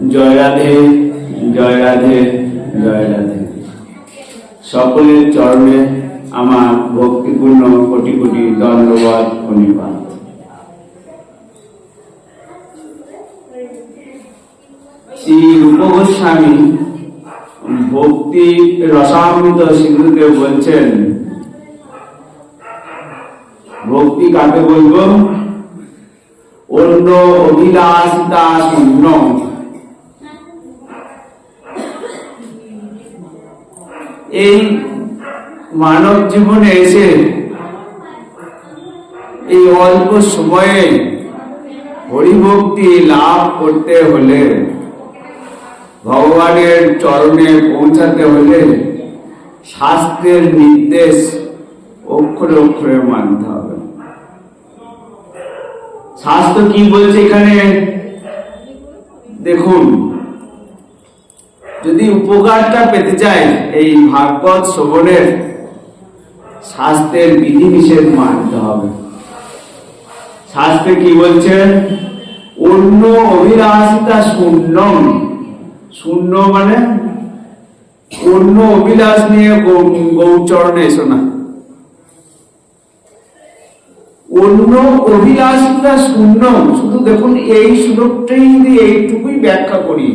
জয় রাধে, জয় রাধে, জয় রাধে। সকলের চরণে আমার ভক্তিপূর্ণ কোটি কোটি দণ্ডবাদ প্রণিপাত। শ্রী রূপ গোস্বামী ভক্তি রসামৃত সিন্ধুতে বলছেন, ভক্তি কাকে বলব? অন্য অভিলাষিতা শূন্য। এই মানব জীবনে এসে এই অল্প সময়ে হরিভক্তি লাভ করতে হলে, ভগবানের চরণে পৌঁছাতে হলে শাস্ত্রের নির্দেশ অক্ষরে অক্ষরে মানতে হবে। শাস্ত্র কি বলছে এখানে দেখুন। যদি উপকারটা পেতে চাই এই ভাগবত শ্রবণের, শাস্ত্রের বিধিনিষেধ মানতে হবে। শাস্ত্রে কি বলছে? অন্য অভিলাষিতা শূন্য। শূন্য মানে অন্য অভিলাষ নিয়ে গৌচরণে এসো না। অন্য অভিলাষিতা শূন্য। শুধু দেখুন এই শ্লোকটাই যদি এইটুকুই ব্যাখ্যা করি,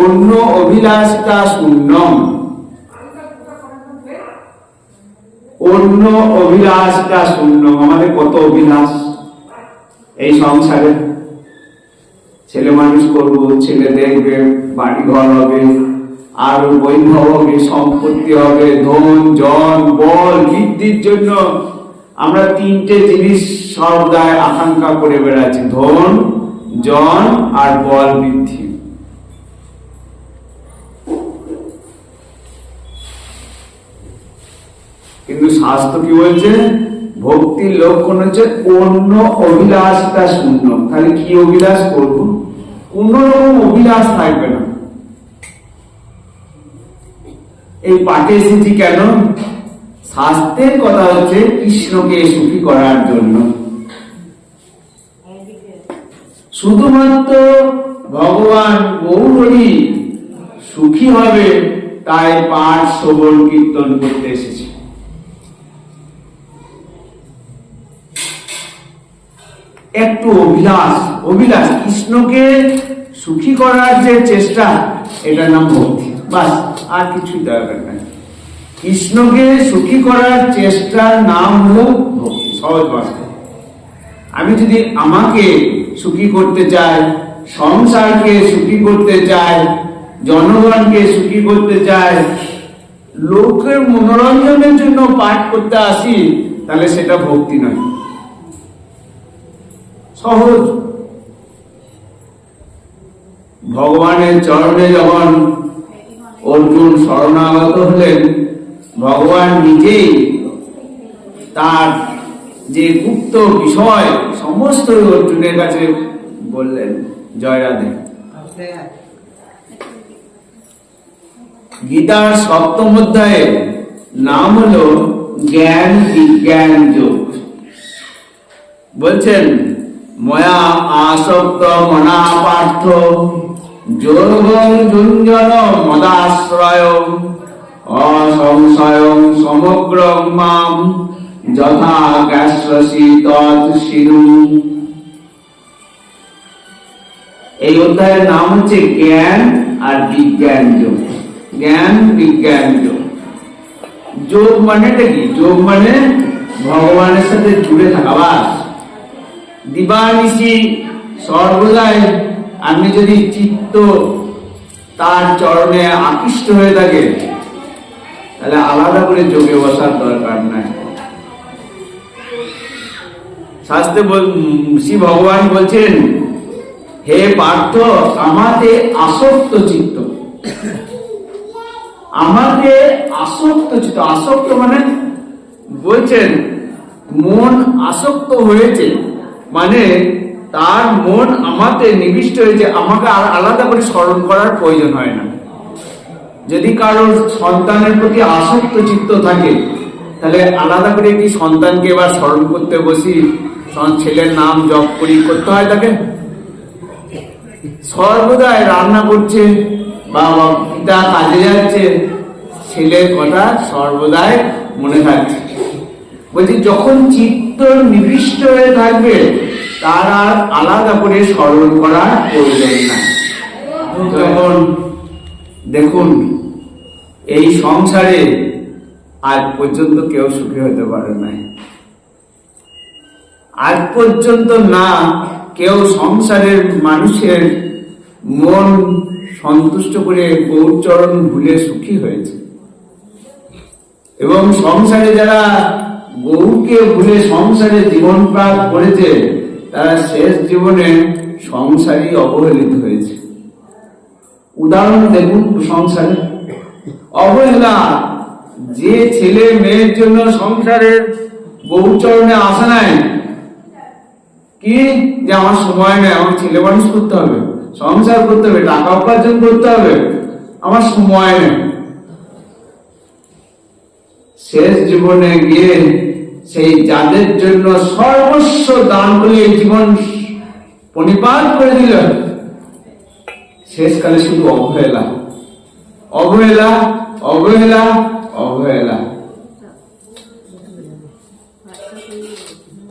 অন্য অভিলাষিতা শূন্য। অন্য অভিলাষিতা শূন্য। আমাদের কত অভিলাষ এই সংসারে। ছেলে মানুষ করবো, ছেলে দেখবে, বাড়ি ঘর হবে, আর বৈভব হবে, সম্পত্তি হবে, ধন জন বল বৃদ্ধির জন্য আমরা তিনটে জিনিস সর্বদাই আকাঙ্ক্ষা করে বেড়াচ্ছি, ধন জন আর বল বৃদ্ধি। কিন্তু শাস্ত্র কি বলছে? ভক্তির লক্ষণ হচ্ছে অন্য অভিলাষটা শূন্য। তাহলে কি অভিলাষ করব? কোন রকম অভিলাষ থাকবে না। এই পাঠে এসেছি কেন? শাস্ত্রের কথা হচ্ছে কৃষ্ণকে সুখী করার জন্য। শুধুমাত্র ভগবান গৌরী সুখী হবে তাই পাঠ শ্রবণ কীর্তন করতে এসেছে। একটু অভিলাষ, অভিলাষ কৃষ্ণকে সুখী করার যে চেষ্টা, এটার নাম ভক্তি। বাস, আর কিছুই দরকার নাই। কৃষ্ণকে সুখী করার চেষ্টার নাম হলো ভক্তি। সহজ ভাষায় আমি যদি আমাকে সুখী করতে চাই, সংসারকে সুখী করতে চাই, জনগণকে সুখী করতে চাই, লোকের মনোরঞ্জনের জন্য পাঠ করতে আসি, তাহলে সেটা ভক্তি নয়। সহজ। ভগবানের চরণে যখন অর্জুন শরণাগত হলেন, ভগবান নিজেই তার যে গুপ্ত বিষয় সমস্ত অর্জুনের কাছে বললেন। জয় রাধে। গীতার 7ম অধ্যায়ে নাম হলো জ্ঞান বিজ্ঞান যোগ। বলছেন, ময়া আসক্ত মনা পার্থ যোগং যুঞ্জন মদাশ্রয় অসংশয়ং সমগ্রং মাম যথা জ্ঞাস্যসি তৎসিনু। এই অধ্যায়ের নাম হচ্ছে জ্ঞান আর বিজ্ঞান যোগ। জ্ঞান বিজ্ঞান যোগ। যোগ মানেটা কি? যোগ মানে ভগবানের সাথে জুড়ে থাকা। বাস, দিবানিশি সর্বদাই আপনি যদি চিত্ত তার চরণে আকৃষ্ট হয়ে থাকে, তাহলে আলাদা করে যোগে বসার দরকার নাই। শাস্ত্রে শ্রী ভগবান বলছেন, হে পার্থ, আমাতে আসক্ত চিত্ত, আমাকে আসক্ত চিত্ত। আসক্ত মানে বলছেন মন আসক্ত হয়েছে, মানে তার মন আমাতে নিবিষ্ট হয়েছে, আমাকে আলাদা করে স্মরণ করার প্রয়োজন হয় না। যদি কারোর সন্তানের প্রতি আসক্ত চিত্ত থাকে, তাহলে আলাদা করে কি সন্তানকে এবার স্মরণ করতে বসি, ছেলের নাম জপ করি করতে হয় তাকে? সর্বদাই রান্না করছে বা পিতা কাজে যাচ্ছে, ছেলের কথা সর্বদাই মনে থাকছে। বলছি যখন চিত্ত নিবিষ্ট হয়ে থাকবে তার আর আলাদা করে স্মরণ করার প্রয়োজন নাই। তখন দেখুন এই সংসারে আজ পর্যন্ত কেউ সুখী হতে পারে নাই। আজ পর্যন্ত না কেউ সংসারের মানুষের মন সন্তুষ্ট করে গৌরচরণ ভুলে সুখী হয়েছে। এবং সংসারে যারা গৌরকে ভুলে সংসারে জীবন প্রাপ্ত করেছে তারা শেষ জীবনে সংসারই অবহেলিত হয়েছে। উদাহরণ দেখুন সংসারে অবহেলা, যে ছেলে মেয়ের জন্য সংসারের গৌরচরণে আসে নাই, কি যে আমার সময় নেই, আমার ছেলে মানুষ করতে হবে, সংসার করতে হবে, টাকা উপার্জন করতে হবে, আমার সময় নেই। শেষ জীবনে গিয়ে সেই যাদের জন্য সর্বস্ব দান করে জীবন পরিপাত করে দিল, শেষকালে শুধু অবহেলা অবহেলা অবহেলা অবহেলা।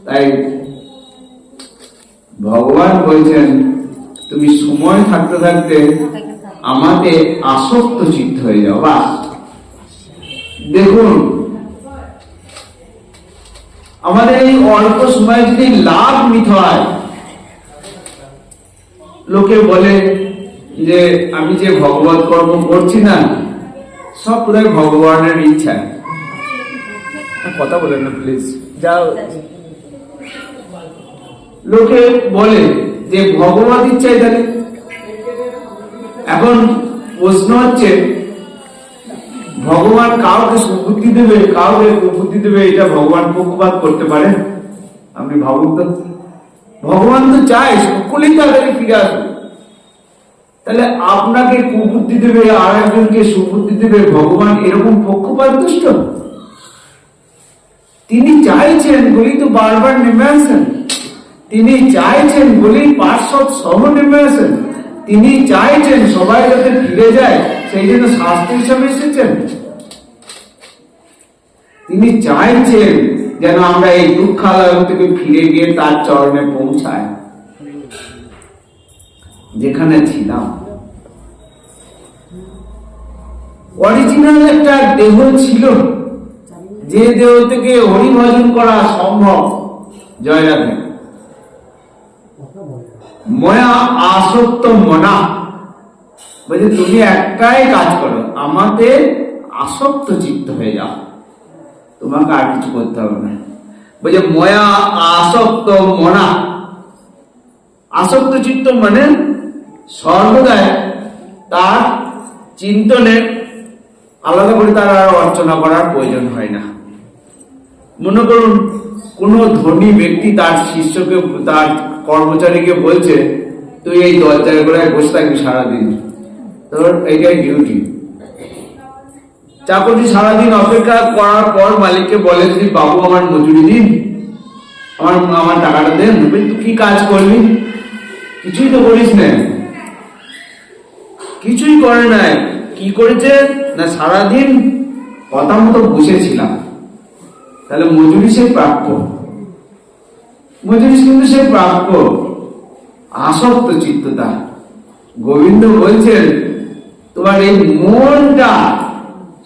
তাই ভগবান বলছেন তুমি সময় থাকতে থাকতে আমাকে আসক্ত চিত্ত হয়ে যাও। বাস দেখুন আমাদের এই অল্প সময় যদি লাভ নিতে হয়, লোকে বলে যে আমি যে ভগবত কর্ম করছি না সব পুরাই ভগবানের ইচ্ছা। কথা বলেন না প্লিজ, যাও। লোকে বলে যে ভগবত ইচ্ছাই তাহলে। এখন প্রশ্ন হচ্ছে ভগবান কাউকে সুবুদ্ধি দেবে কাউকে কুবুদ্ধি দেবে, এটা ভগবান পক্ষপাত করতে পারে? আপনি ভাবুন তো। ভগবান তো চায় সকলেই তাদেরকে ফিরে আসবে, তাহলে আপনাকে কুবুদ্ধি দেবে আর একজনকে সুবুদ্ধি দেবে, ভগবান এরকম পক্ষপাত দুষ্ট? তিনি চাইছেন বলেই তো বারবার নেমে আসেন, তিনি চাইছেন বলেই পার্শ্বদ সহ নেমে আসেন, তিনি চাইছেন সবাই যাতে ফিরে যায়, সেই জন্য শাস্ত্র হিসাবে এসেছেন। তিনি চাইছেন যেন আমরা এই দুঃখালয় থেকে ফিরে গিয়ে তার চরণে পৌঁছাই যেখানে ছিলাম। অরিজিনাল একটা দেহ ছিল, যে দেহ থেকে হরি ভজন করা সম্ভব। জয় রাধে। ময়া আসক্ত মনা বলছে তুমি একটাই কাজ করো, আমাকে আসক্ত চিত্ত হয়ে যাও, তোমাকে আর কিছু করতে হবে না। বলছে ময়া আসক্ত মনা, আসক্ত চিত্ত মানে সর্বদাই তার চিন্তনে আলাদা করে তার আর অর্চনা করার প্রয়োজন হয় না। মনে করুন কোন ধনী ব্যক্তি তার শিষ্যকে তার কর্মচারীকে বলছে তুই এই দরজার গোড়ায় বসে থাকবি সারাদিন, তোর এইটাই ডিউটি। চাকরটি সারাদিন অপেক্ষা করার পর মালিককে বলে তুই বাবু আমার মজুরি দিন, আমার টাকাটা দেন। তুই কি কাজ করবি? কিছুই তো করিস না, কিছুই করে নাই। কি করেছে না সারাদিন কথা মতো বসেছিলাম, তাহলে মজুরি সে প্রাপ্য, মজুরি কিন্তু সে প্রাপ্য। আসক্ত চিত্ততা। গোবিন্দ বলছেন তোমার এই মনটা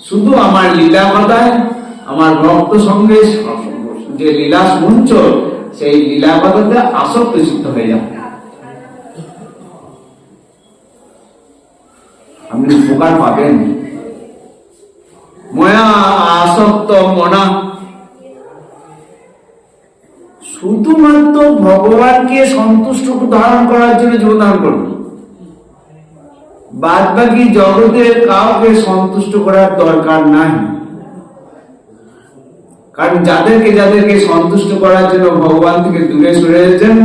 শুধু আমার লীলা কথায়, আমার ভক্ত সঙ্গে যে লীলা শুনছ সেই লীলা কথাতে আসক্ত চিত্ত হয়ে যাবে, আপনি উপকার পাবেন। ময়া আসক্ত মনা, শুধুমাত্র ভগবানকে সন্তুষ্ট ধারণ করার জন্য জীবন ধারণ করুন, বাদ বাকি জগতের কাউকে সন্তুষ্ট করার দরকার নাই। কারণ যাদেরকে সন্তুষ্ট করার জন্য ভগবান থেকে দূরে সরে যাচ্ছেন,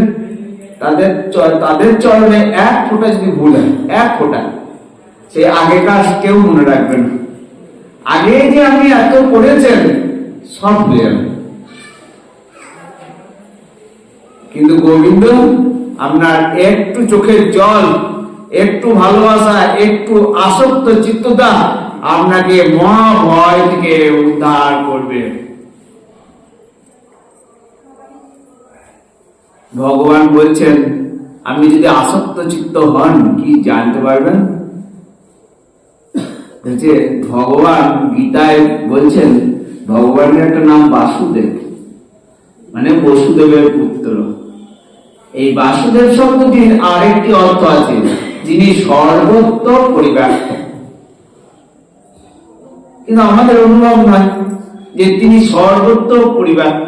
তাদের চরণে এক ফোঁটা যদি ভুল হয়, এক ফোঁটা, সে আগেকার কেউ মনে রাখবে না। আগে যে আপনি এত করেছেন সব ভুলে যাবেন। কিন্তু গোবিন্দ আপনার একটু চোখের জল, একটু ভালোবাসা, একটু আসক্ত চিত্ততা আপনাকে মহাভয় থেকে উদ্ধার করবে। ভগবান বলছেন আপনি যদি আসক্ত চিত্ত হন কি জানতে পারবেন? যে ভগবান গীতায় বলছেন ভগবানের একটা নাম বাসুদেব, মানে বসুদেবের পুত্র। এই বাসুদেব শব্দটির আরেকটি অর্থ আছে, যিনি সর্বত্র পরিব্যাপ্ত। কিন্তু আমাদের অনুভব নয় যে তিনি সর্বত্র পরিব্যাপ্ত।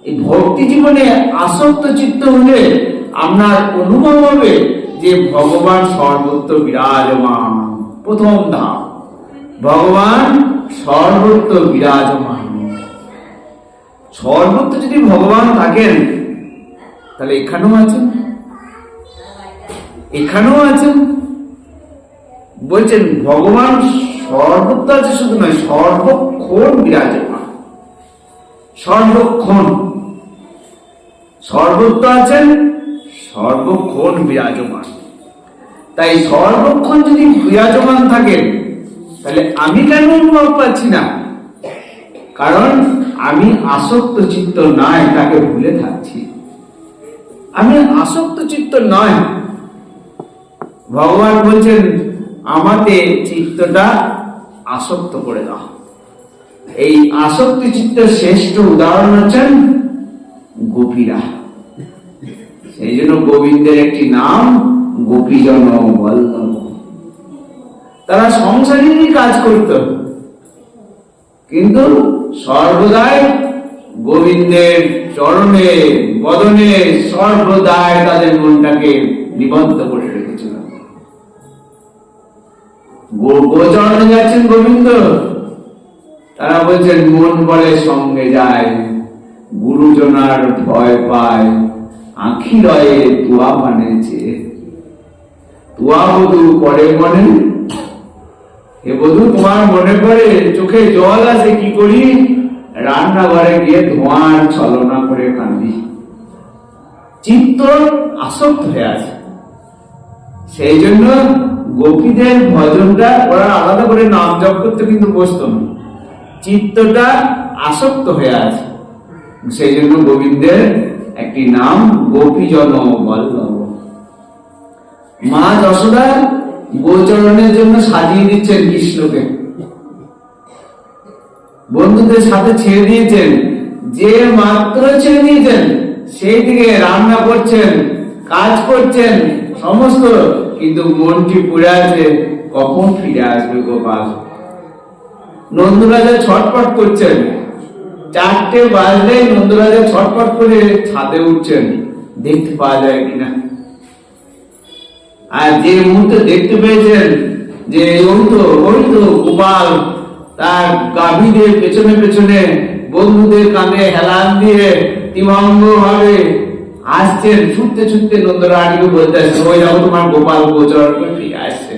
এই ভক্তি জীবনে আসক্ত চিত্ত হলে আপনার অনুভব হবে যে ভগবান সর্বত্র বিরাজমান। প্রথম ধাপ, ভগবান সর্বত্র বিরাজমান। সর্বত্র যদি ভগবান থাকেন তাহলে এখানেও আছেন, এখানেও আছেন। বলছেন ভগবান সর্বত্র আছে, শুধু নয় সর্বক্ষণ বিরাজমান। সর্বক্ষণ, সর্বত্র আছেন, সর্বক্ষণ বিরাজমান। তাই সর্বক্ষণ যদি বিরাজমান থাকেন তাহলে আমি কেন অনুভব পাচ্ছি না? কারণ আমি আসক্ত চিত্ত নয়, তাকে ভুলে থাকছি। আমি আসক্ত চিত্ত নয়। ভগবান বলছেন আমাকে চিত্তটা আসক্ত করে দাও। এই আসক্তি চিত্তের শ্রেষ্ঠ উদাহরণ হচ্ছেন গোপীরা। সেই জন্য গোবিন্দের একটি নাম গোপীজন বল্লভ। তারা সংসারেরই কাজ করত, কিন্তু সর্বদাই গোবিন্দের চরণে বদনে সর্বদাই তাদের মনটাকে নিবদ্ধ করে রেখেছিল। গোচরণে যাচ্ছেন গোবিন্দ, তারা বলছেন মন বলে সঙ্গে যায়, গুরুজনার ভয় পায়, আঁখি রয়ে তুয়া বানিয়েছে। তুয়া বধু পরে মনে, এ বধু তোমার মনে পড়ে, চোখে জল আসে কি করি, রান্নাঘরে গিয়ে ধোঁয়ার ছলনা করে কাঁদি। চিত্ত আসক্ত হয়ে আছে। সেই জন্য গোপীদের ভজনটা ওরা আলাদা করে নাম জপ করতে কিন্তু বসত না, চিত্তটা আসক্ত হয়ে আছে। সেই জন্য গোবিন্দের একটি নাম গোপীজন বল্লভ। মা যশোদা গোচরণের জন্য সাজিয়ে দিচ্ছেন কৃষ্ণকে, বন্ধুদের সাথে ছেড়ে দিয়েছেন। যে মাত্র ছেড়ে দিয়েছেন সেই দিকে রান্না করছেন, কাজ করছেন সমস্ত, কিন্তু মনটি পড়ে আছে কখন ফিরে আসবে গোপাল। নন্দরাজা ছটপট করছেন, 4টে বাজলে নন্দরাজা ছটপট করে ছাদে উঠছেন দেখতে পাওয়া যায় কিনা। আর যে মুহূর্তে দেখতে পেয়েছেন যে ওই তো গোপাল তার গাভীদের পেছনে পেছনে বন্ধুদের কাঁধে হেলান দিয়ে তিভঙ্গ ভাবে আসছেন, ছুটতে ছুটতে নন্দরানীকে বলতে আসছেন ওই যাবো তোমার গোপাল গোচর করে ফিরে আসছে।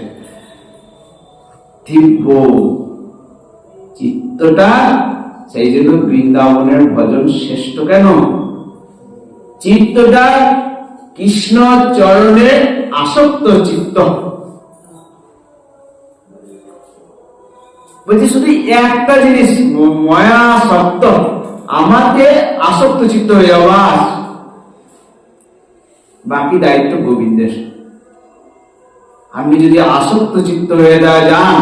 দিব্য চিত্তটা, সেই জন্য বৃন্দাবনের ভজন শ্রেষ্ঠ কেন? চিত্তটা কৃষ্ণ চরণে আসক্ত চিত্ত। বলছি শুধু একটা জিনিস, ময়া সত্য, আমাকে আসক্ত চিত্ত হয়ে যাওয়া, বাকি দায়িত্ব গোবিন্দের। আপনি যদি আসক্ত চিত্ত হয়ে যান,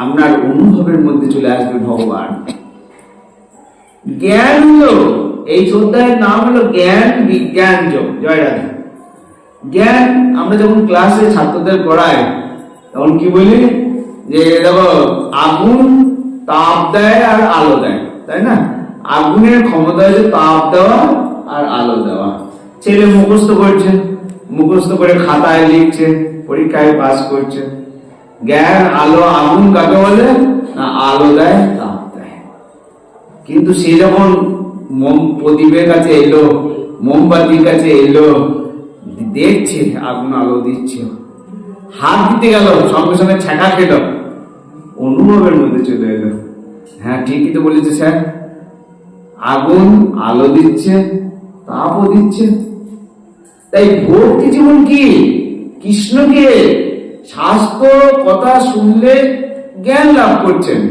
আপনার অনুভবের মধ্যে চলে আসবে ভগবান। জ্ঞান হলো, এই অধ্যায়ের নাম হলো জ্ঞান বিজ্ঞান যোগ। জয় রাধা। জ্ঞান আমরা যখন ক্লাসে ছাত্রদের পড়াই তখন কি বলি যে দেখো আগুন তাপ দেয় আর আলো দেয়, তাই না? আগুনের ক্ষমতা হচ্ছে তাপ দেওয়া আর আলো দেওয়া। ছেলে মুখস্থ করছে, মুখস্থ করে খাতায় লিখছে, পরীক্ষায় পাস করছে। জ্ঞান আলো আগুন কাকে বলে না? আলো দেয় তাপ দেয়। কিন্তু সে যখন প্রদীপের কাছে এলো, মোমবাতির কাছে এলো, দেখছে আগুন আলো দিচ্ছে, হাত দিতে গেল সঙ্গে সঙ্গে ছ্যাঁকা খেল, অনুভবের মধ্যে চলে এলো। হ্যাঁ ঠিকই তো বলেছে স্যার, আগুন আলো দিচ্ছে, তাপও দিচ্ছে, তাই ভক্তি জীবন কি? কৃষ্ণকে শাস্ত্র কথা শুনলে জ্ঞান লাভ করছেন,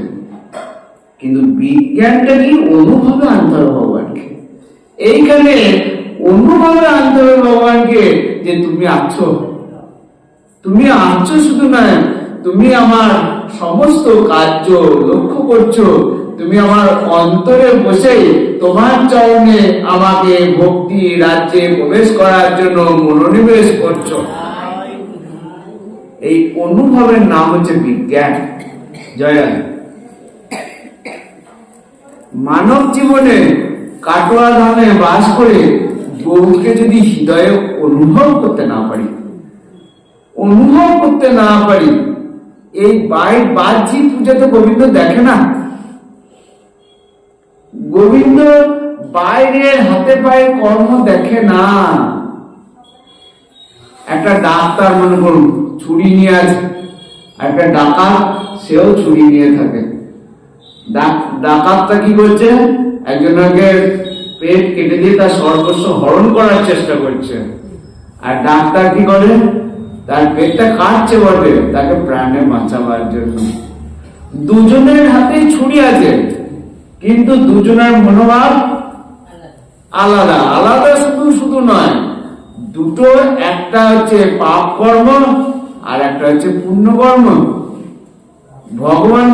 কিন্তু বিজ্ঞানটা কি? অনুভবে আনতে হবে ভগবানকে। এইখানে অনুভবে আনতে হবে ভগবানকে, যে তুমি আছো, তুমি আছো শুধু নয়, তুমি আমার সমস্ত কার্য লক্ষ্য করছো, তুমি আমার অন্তরে বসে তোমার চরণে আমাকে ভক্তি রাজ্যে প্রবেশ করার জন্য মনোনিবেশ করছো। এই অনুভবের নাম হচ্ছে বিজ্ঞান। জয় রাধে। মানব জীবনে কাটোয়া ধামে বাস করে গৌরকে যদি হৃদয়ে অনুভব করতে না পারি, এই বাহ্যিক পূজাতে গোবিন্দ দেখে না। গোবিন্দ বাইরের হাতে পায়ে কর্ম দেখে না। একটা ডাক্তার মনে করুন ছুরি নিয়ে আছে, একটা ডাকাত সেও ছুরি নিয়ে থাকে। ডাকাতটা কি করছে? একজনকে পেট কেটে দিয়ে তার সর্বস্ব হরণ করার চেষ্টা করছে, আর ডাক্তার কি করে? তার পেটটা কাটছে বটে, তাকে প্রাণে বাঁচাবার জন্য। দুজনের হাতেই ছুরি আছে, কিন্তু দুজনের মনোভাব আলাদা আলাদা। শুধু নয়, দুটো, একটা হচ্ছে পাপ কর্ম আর একটা হচ্ছে পুণ্য কর্ম। ভগবান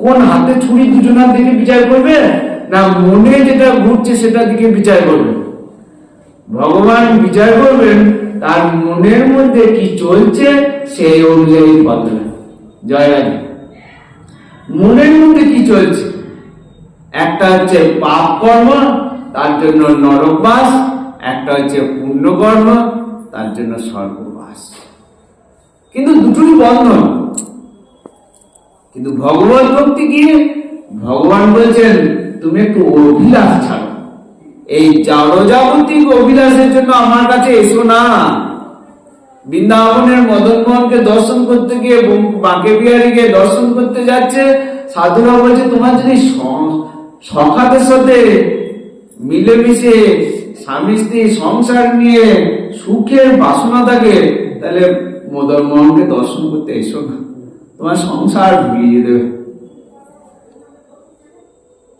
কোন হাতে ছুরি দুজনের দিকে বিচার করবে, না মনে যেটা ঘুরছে সেটার দিকে বিচার করবে? ভগবান বিচার করবেন তার মনের মধ্যে কি চলছে সেই অনুযায়ী বদলে। জয় রাধে। মনের মধ্যে কি চলছে? একটা হচ্ছে পাপ কর্ম, তার জন্য নরকবাস, একটা হচ্ছে পুণ্য কর্ম, তার জন্য স্বর্গবাস। কিন্তু দুটোই বন্ধন। কিন্তু ভগবত ভক্তি কি? ভগবান বলছেন তুমি একটু অভিলাষ ছাড়ো, এই জড়জাগতিক অভিলাষের জন্য আমার কাছে এসো না। বৃন্দাবনের মদন মোহনকে দর্শন করতে গিয়ে, বাঁকে বিহারীকে দর্শন করতে যাচ্ছে, সাধুরা বলছে তোমার যদি সখাদের সাথে মিলেমিশে স্বামী স্ত্রী সংসার নিয়ে সুখের বাসনা থাকে, তাহলে মদন মোহনকে দর্শন করতে এসো না, তোমার সংসার ভুলিয়ে দেবে।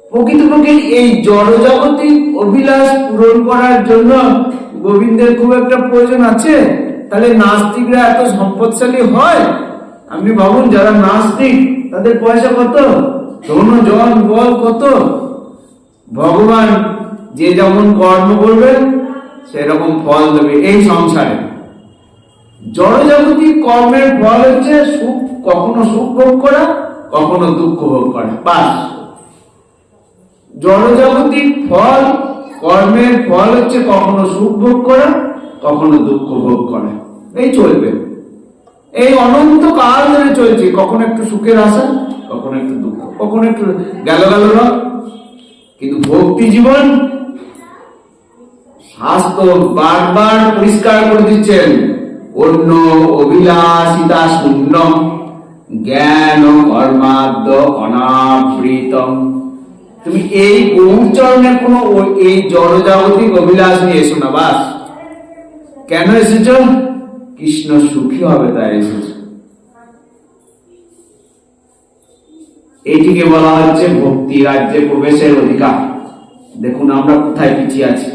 প্রকৃতপক্ষে এই জড়জাগতিক অভিলাষ পূরণ করার জন্য গোবিন্দের খুব একটা প্রয়োজন আছে? তাহলে নাস্তিকরা এত সম্পদশালী হয়? আপনি ভাবুন, যারা নাস্তিক তাদের পয়সা কত, ধন জন বল কত। ভগবান যে যেমন কর্ম করবেন সেরকম ফল দেবে এই সংসারে। জড়জাগতিক কর্মের ফল হচ্ছে সুখ, কখনো সুখ ভোগ করা, কখনো দুঃখ ভোগ করা, বাস। জড়জাগতিক ফল, কর্মের ফল হচ্ছে কখনো সুখ ভোগ করা, কখনো দুঃখ ভোগ করা। এই চলবে, এই অনন্ত কাল ধরে চলছে। কখনো একটু সুখের আশা, কখনো একটু দুঃখ, কখনো একটু গেল রং। কিন্তু ভক্তি জীবন শাস্ত্র বারবার পরিষ্কার করে দিচ্ছেন, অন্য অভিলাষিতা শূন্য জ্ঞান কর্মাদ্য অনাবৃতম। তুমি এই গৌচরণে কোনো এই জড়জাগতিক অভিলাষ নিয়ে এসো না। বাস কেন এসেছ? কৃষ্ণ সুখী হবে তাই এসেছ। এইটিকে বলা হচ্ছে ভক্তি রাজ্যে প্রবেশের অধিকার। দেখুন আমরা কোথায় পিছিয়ে আছি।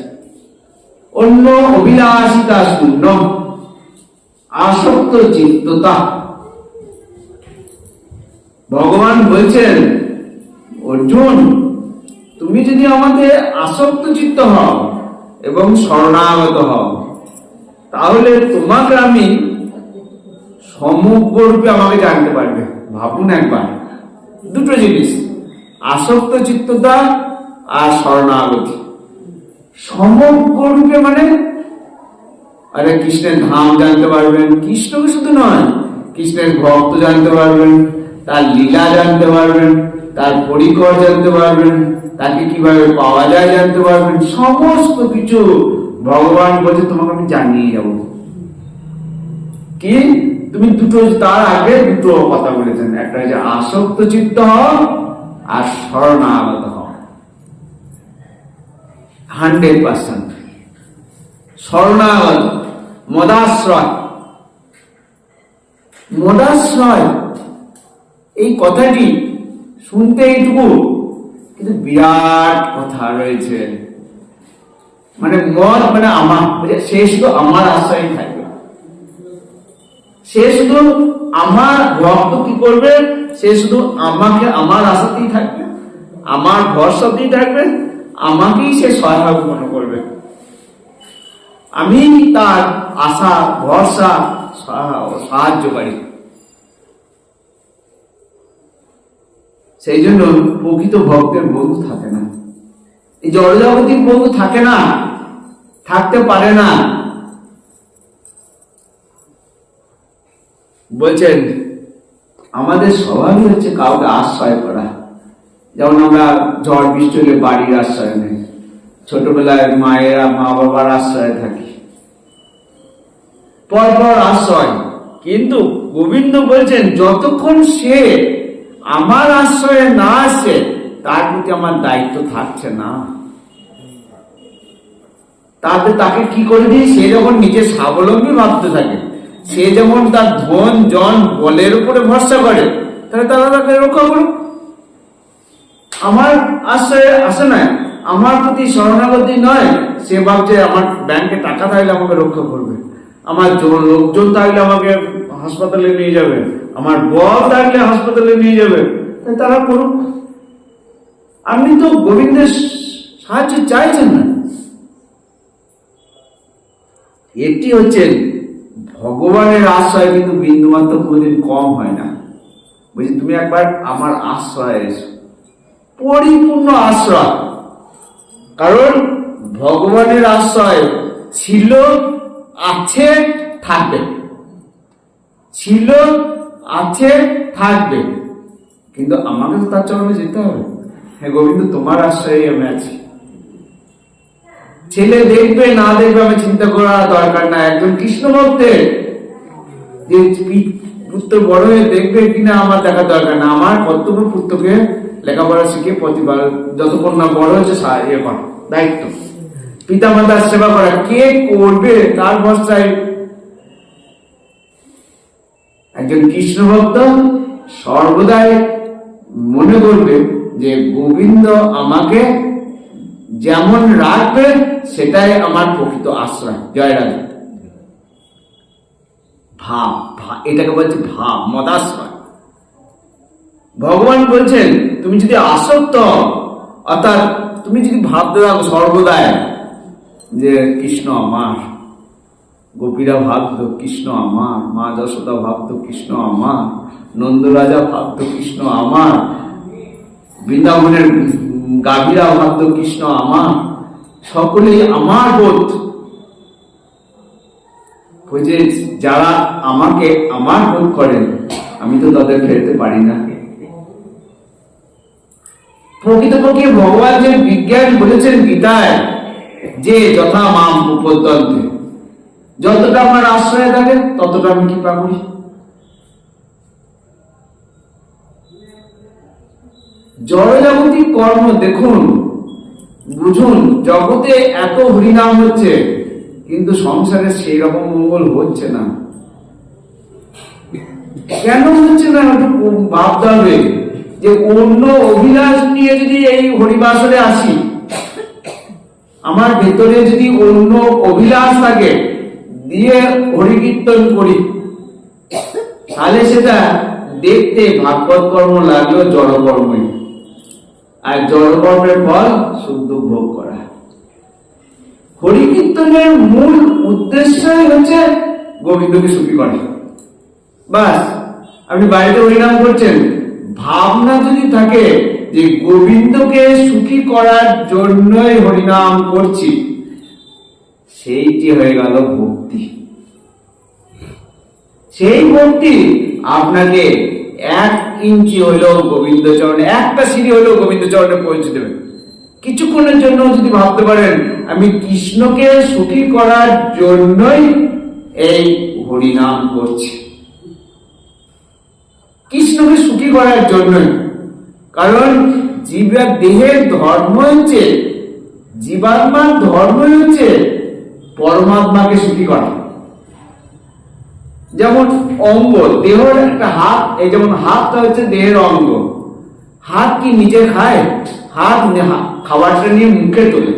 অন্য অভিলাষিতা শূন্য, আসক্ত চিত্ততা। ভগবান বলছেন, অর্জুন তুমি যদি আমাদের আসক্ত চিত্ত হও এবং শরণাগত হও, তাহলে তোমাকে আমি সমগ্র রূপে আমাকে জানতে পারবে। ভাবুন একবার, দুটো জিনিস, আসক্ত চিত্ততা আর শরণাগতি। সমগ্র রূপে মানে আরে কৃষ্ণের ধাম জানতে পারবেন, কৃষ্ণকে শুধু নয়, কৃষ্ণের ভক্ত জানতে পারবেন, তার লীলা জানতে পারবেন, তার পরিকর জানতে পারবেন, তাকে কিভাবে পাওয়া যায় জানতে পারবেন। সমস্ত কিছু ভগবান বলছে তোমাকে আমি জানিয়ে যাব। কি তুমি দুটো, তার আগে দুটো কথা বলেছেন, একটা হচ্ছে আসক্ত চিত্ত হও আর শরণাগত হও। 100% শরণাগত মদাশ্রয়। মদাশ্রয় এই কথাটি শুনতে এইটুকু, কিন্তু বিরাট কথা রয়েছে। মানে মদ মানে আমার, সে শুধু আমার আশ্রয় থাকবে, সে শুধু আমার ভক্ত কি করবে, সে শুধু আমাকে আমার আশাতেই থাকবে, আমার ভরসাতেই থাকবে, আমাকেই সে সহায়ক মনে করবে, আমি তার আশা ভরসা সাহায্যকারী। সেই জন্য প্রকৃত ভক্তের বন্ধু থাকে না, এই জড়জাগতিক বন্ধু থাকে না, থাকতে পারে না। বলছেন আমাদের স্বভাবই হচ্ছে কাউকে আশ্রয় করা। যেমন আমরা ঝড় বৃষ্টি হলে বাড়ির আশ্রয় নেই, ছোটবেলায় মায়েরা মা বাবার আশ্রয়ে থাকি, পরপর আশ্রয়। কিন্তু গোবিন্দ বলছেন যতক্ষণ সে আমার আশ্রয়ে না আসে তার প্রতি আমার দায়িত্ব থাকছে না। তাকে কি করে দিই, সে যখন নিজে স্বাবলম্বী ভাবতে থাকে, সে যেমন তার ধন জন বলের উপরে ভরসা করে, তাহলে তারা তাকে রক্ষা করুক। আমার আশ্রয়ে আসে না, আমার প্রতি শরণাগতি নয়, সে ভাবছে আমার ব্যাংকে টাকা থাকলে আমাকে রক্ষা করবে, আমার লোকজন থাকলে আমাকে হাসপাতালে নিয়ে যাবে, আমার বল থাকলে হাসপাতালে নিয়ে যাবে, তারা করুক। আপনি তো গোবিন্দের সাহায্য চাইছেন না। এটি হচ্ছে ভগবানের আশ্রয়, কিন্তু বিন্দুমাত্র কোনোদিন কম হয় না। বলছি তুমি একবার আমার আশ্রয় এসো, পরিপূর্ণ আশ্রয়। কারণ ভগবানের আশ্রয় ছিল, আছে, থাকবে, ছিল, আছে, থাকবে, কিন্তু আমাকে তো তার চরণে যেতে হবে। হ্যাঁ গোবিন্দ তোমার আশ্রয়ে আমি আছি। ছেলে দেখবে না দেখবে আমি চিন্তা করার দরকার না। একজন কৃষ্ণ ভক্তের যে পুত্র বড় হয়ে দেখবে কিনা আমার দেখার দরকার না। আমার কর্তব্য পুত্রকে লেখাপড়া শিখে প্রতিবার যতক্ষণ না বড় হচ্ছে দায়িত্ব, পিতা মাতার সেবা করা। কে করবে তার ভরসায়। একজন কৃষ্ণ ভক্ত সর্বদাই মনে করবে যে গোবিন্দ আমাকে যেমন রাখবে সেটাই আমার প্রকৃত আশ্রয়। জয় রাধা। ভাব, এটাকে বলছে ভাব, মদাশ্রয়। ভগবান বলছেন তুমি যদি আসক্ত, অর্থাৎ তুমি যদি ভাবতে থাকো সর্বদাই যে কৃষ্ণ আমার, গোপীরা ভাবতো কৃষ্ণ আমার, মা যশোদা ভাবতো কৃষ্ণ আমার, নন্দরাজা ভাবতো কৃষ্ণ আমার, বৃন্দাবনের গাভীরা ভাবতো কৃষ্ণ আমার, সকলেই আমার বোধ। বুঝে যারা আমাকে আমার বোধ করেন আমি তো তাদের ফেলতে পারি না। প্রকৃতপক্ষে ভগবান যে বিজ্ঞান বলেছেন গীতায় যে যথা মাম উপদ্যন্তে, যতটা আমার আশ্রয় থাকে ততটা আমি কৃপা করি। জড়জাগতিক কর্ম দেখুন, বুঝুন, জগতে এত হরিনাম হচ্ছে কিন্তু সংসারে সেই রকম মঙ্গল হচ্ছে না। কেন হচ্ছে না একটু ভাবতে হবে। যে অন্য অভিলাষ নিয়ে যদি এই হরিবাসরে আসি, আমার ভেতরে যদি অন্য অভিলাষ থাকে দিয়ে হরিকীর্তন করি, তাহলে সেটা দেখতে ভাগবত কর্ম লাগলো জড়কর্মই, আর জড়কর্মের ফল শুদ্ধ ভোগ করা। হরিকীর্তনের মূল উদ্দেশ্যই হচ্ছে গোবিন্দকে সুখী করা। বাস, আপনি বাড়িতে হরিনাম করছেন, ভাবনা যদি থাকে যে গোবিন্দকে সুখী করার জন্যই হরিনাম করছি, সেইটি হয়ে গেল ভক্তি। সেই ভক্তি আপনাকে 1 ইঞ্চি হইলেও গোবিন্দ চরণে, একটা সিঁড়ি হইলেও গোবিন্দ চরণে পৌঁছে দেবে। কিছুক্ষণের জন্য যদি ভাবতে পারেন আমি কৃষ্ণকে সুখী করার জন্যই এই হরিনাম করছি, কৃষ্ণকে সুখী করার জন্যই। কারণ জীবের দেহের ধর্ম হচ্ছে, জীবাত্মার ধর্মই হচ্ছে পরমাত্মাকে সুখী করা। যেমন অঙ্গ, দেহের একটা হাত, এই যেমন হাতটা হচ্ছে দেহের অঙ্গ। হাত কি নিজে খায়? হাত খাবারটা নিয়ে মুখে তোলে,